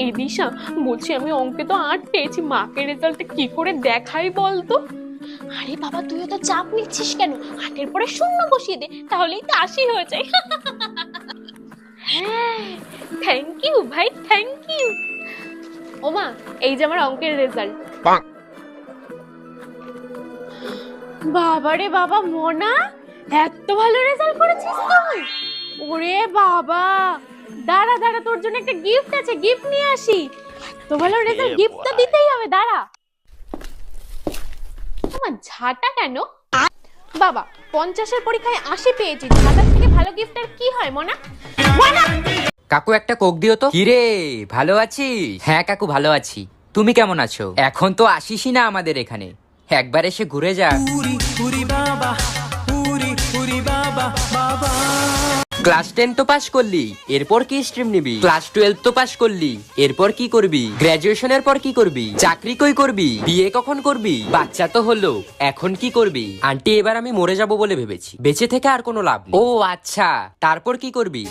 এই দিশা, বলছি আমি অঙ্কে তো 8 পেয়েছি, মাকে রেজাল্টে কি করে দেখাই বলতো? আরে বাবা, তুইও তো চাপ নিচ্ছিস কেন? 8-এর পরে 0 বসিয়ে দে, তাহলেই তো 80 হয়ে যায়। হ্যাঁ, থ্যাংক ইউ ভাই, থ্যাংক ইউ। ওমা, এই যে আমার অঙ্কের রেজাল্ট। বাবারে বাবা, মোনা এত ভালো রেজাল্ট করেছিস তুই? ওরে বাবা, দাঁড়া দাঁড়া, তোর জন্য একটা গিফট আছে, গিফট নিয়ে আসি। এত ভালো রেজাল্ট, গিফট তো দিতেই হবে, দাঁড়া। আমার ঝাঁটা কেন? বাবা, 50-এর পরীক্ষায় 80 পেয়েছি, ঝাঁটার থেকে ভালো গিফট আর কি হয় মোনা? কাকু একটা কোক দিও তো। কিরে, ভালো আছিস? হ্যাঁ কাকু, ভালো আছি। তুমি কেমন আছো? এখন তো আসিসই না আমাদের এখানে, একবার এসে ঘুরে যা। ক্লাস 10 তো পাস করলি, এরপর কি স্ট্রিম নিবি? ক্লাস 12 তো পাস করলি, এরপর কি করবি? গ্রাজুয়েশনের পর কি করবি? চাকরি কই করবি? বিয়ে কখন করবি? বাচ্চা তো হলো, এখন কি করবি? আন্টি, এবার আমি মরে যাব বলে ভেবেছি, বেঁচে থেকে আর কোনো লাভ নেই। ও আচ্ছা, তারপর কি করবি?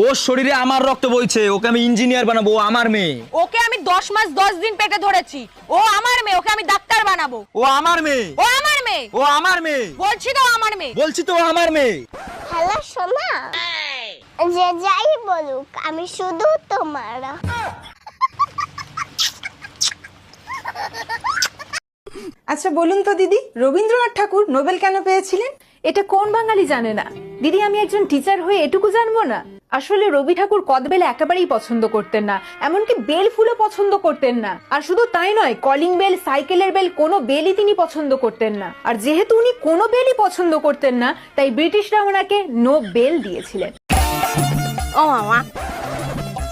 ওর শরীরে আমার রক্ত বইছে, ওকে আমি ইঞ্জিনিয়ার বানাবো, ও আমার মেয়ে। ওকে আমি 10 মাস 10 দিন পেটে ধরেছি, ও আমার মেয়ে, ওকে আমি ডাক্তার বানাবো। ও আমার মেয়ে, ও আমার মেয়ে, ও আমার মেয়ে, বলছি তো আমার মেয়ে। বলছি তো আমার মেয়ে। হ্যালো সোনা, যে যাই বলুক আমি শুধু তোমার। আচ্ছা বলুন তো দিদি, রবীন্দ্রনাথ ঠাকুর নোবেল কেন পেয়েছিলেন? এটা কোন বাঙালি জানে না? দিদি, আমি একজন টিচার হয়ে এটুকু জানবো না? আসলে রবি ঠাকুর কদবেল একেবারেই পছন্দ করতেন না, এমনকি বেল ফুলও পছন্দ করতেন না। আর শুধু তাই নয়, কলিং বেল, সাইকেলের বেল, কোনো বেলই তিনি পছন্দ করতেন না। আর যেহেতু উনি কোনো বেলই পছন্দ করতেন না, তাই ব্রিটিশরা ওনাকে নো বেল দিয়েছিলেন। ও মামা,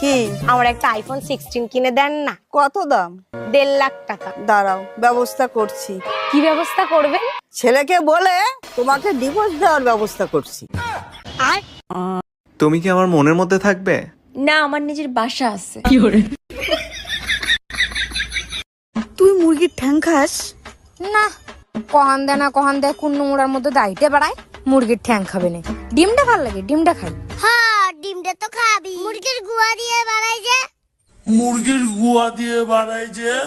কি আমার একটা আইফোন 16 কিনে দেন না? কত দাম? 1.5 লাখ টাকা। দাঁড়াও, ব্যবস্থা করছি। কি ব্যবস্থা করবেন? ছেলেকে বলে তোমাকে ডিভোর্স দেওয়ার ব্যবস্থা করছি। তুমি কি আমার মনের মধ্যে থাকবে? না, আমার নিজের বাসা আছে। তুই মুরগির ঠ্যাং খাস? না, কহান দেয় না, কহান দেয় কোন নোংরার মধ্যে দাইতে বাড়ায়। মুরগির ঠ্যাং খাবে না, ডিমটা ভালো লাগে, ডিমটা খাই। হ্যাঁ, ডিমটা তো খাবি। মুরগির গুয়া দিয়ে বানাই যে।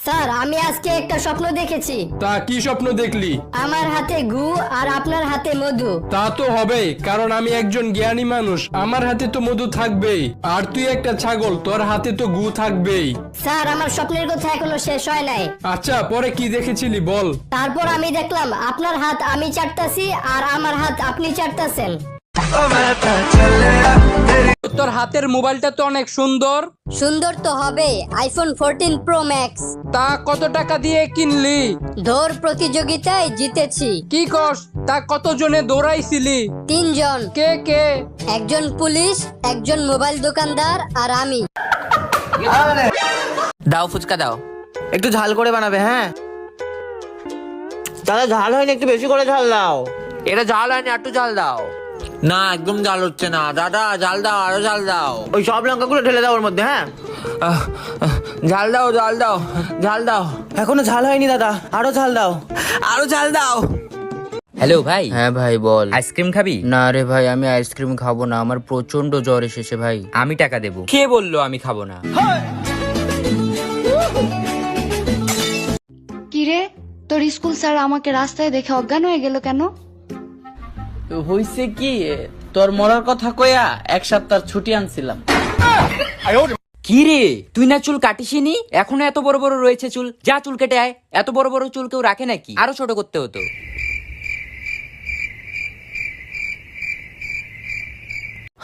স্যার, আমি আজকে একটা স্বপ্ন দেখেছি। তা কি স্বপ্ন দেখলি? আমার হাতে গু আর আপনার হাতে মধু। তা তো হবে, কারণ আমি একজন জ্ঞানী মানুষ, আমার হাতে তো মধু থাকবেই। আর তুই একটা ছাগল, তোর হাতে তো গু থাকবেই। স্যার, আমার স্বপ্নের কথা এখনো শেষ হয় নাই। আচ্ছা, পরে কি দেখেছিলি বল? তারপর আমি দেখলাম আপনার হাত আমি চাটতাছি আর আমার হাত আপনি চাটতাছেন। তোর হাতের মোবাইলটা তো অনেক সুন্দর। সুন্দর তো হবে, আইফোন 14 প্রো ম্যাক্স। তা কত টাকা দিয়ে কিনলি? দৌড় প্রতিযোগিতায় জিতেছি। কি কস? তা কত জনে দৌড়াইছিলি? 3 জন। কে কে? একজন পুলিশ, একজন মোবাইল দোকানদার আর আমি। দাও ফুচকা দাও। একটু ঝাল করে বানাবে। হ্যাঁ দাদা, ঝাল হয়নি, একটু বেশি করে ঝাল দাও। এটা ঝাল হয়নি, একটু ঝাল দাও। না, একদম ঝাল হচ্ছে না দাদা, ঝাল দাও, আরো ঝাল দাও। ওই সব লঙ্কাগুলো ঢেলে দাও ওর মধ্যে। হ্যাঁ, ঝাল দাও, ঝাল দাও, ঝাল দাও। এখনো ঝাল হয়নি দাদা, আরো ঝাল দাও, আরো ঝাল দাও। হ্যালো ভাই। হ্যাঁ ভাই বল। আইসক্রিম খাবি? না রে ভাই, আমি আইসক্রিম খাবো না, আমার প্রচন্ড জ্বর এসেছে ভাই। আমি টাকা দেবো। কে বললো আমি খাবো না? কিরে, তোর স্কুল স্যার আমাকে রাস্তায় দেখে অজ্ঞান হয়ে গেল কেন? হইছে কি, তোর মরার কথা কইয়া 1 সপ্তাহ ছুটি আনছিলাম। কি রে, তুই না চুল কাটিসনি, এখনো এত বড় বড় রয়েছে চুল? যা চুল কেটে আয়। এত বড় বড় চুল কেউ রাখে নাকি? আরো ছোট করতে হতো।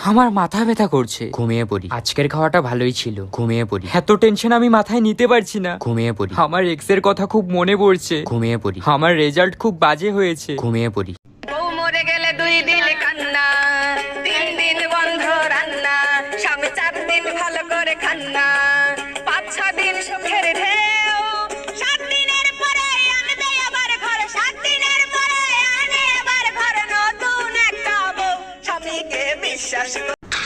আমার মাথা ব্যথা করছে, ঘুমিয়ে পড়ি। আজকের খাওয়াটা ভালোই ছিল, ঘুমিয়ে পড়ি। এত টেনশন আমি মাথায় নিতে পারছি না, ঘুমিয়ে পড়ি। আমার এক্স এর কথা খুব মনে পড়ছে, ঘুমিয়ে পড়ি। আমার রেজাল্ট খুব বাজে হয়েছে, ঘুমিয়ে পড়ি। বউ মরে গেলে 2 দিন কান্না, 3 দিন বন্ধ রান্না, স্বামী 4 দিন ভালো করে খান্না, 5-6 দিন সুখের ঢেউ, 7 দিনের পরে আনবে আবার ঘর, 7 দিনের পরে আনে আবার ঘর নতুন একটা বউ, স্বামীকে বিশ্বাস।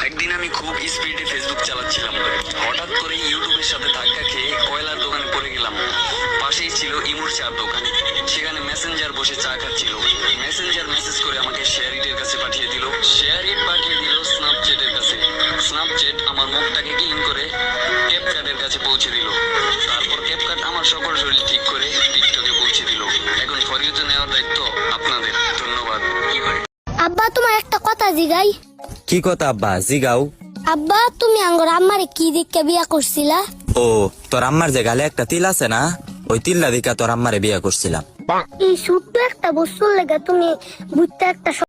একদিন আমি খুব স্পিডে ফেসবুক চালাচ্ছিলাম, হঠাৎ করে ইউটিউবের সাথে ধাক্কা খেয়ে কয়লার দোকানে পড়ে গেলাম। পাশেই ছিল ইমুর চার দোকান, সেখানে মেসেঞ্জার বসে চা খাচ্ছিল। মেসেঞ্জার মেসেজ করে আমাকে শেয়ার ইটের কাছে পাঠিয়ে দিল, শেয়ার ইট পাঠিয়ে দিল স্ন্যাপচ্যাটের একটা কথা জিগাই। কি কথা আব্বা জিগাও? আব্বা তুমি আঙ্গর আম্মারে কি দিকে বিয়া করছিলা? ও তোর আম্মার যে গালে একটা তিল আছে না, ওই তিল্লা দিকা তোর আম্মারে বিয়া করছিলাম। এই ছোট্ট একটা বস্তুর লেগে তুমি বুঝতে একটা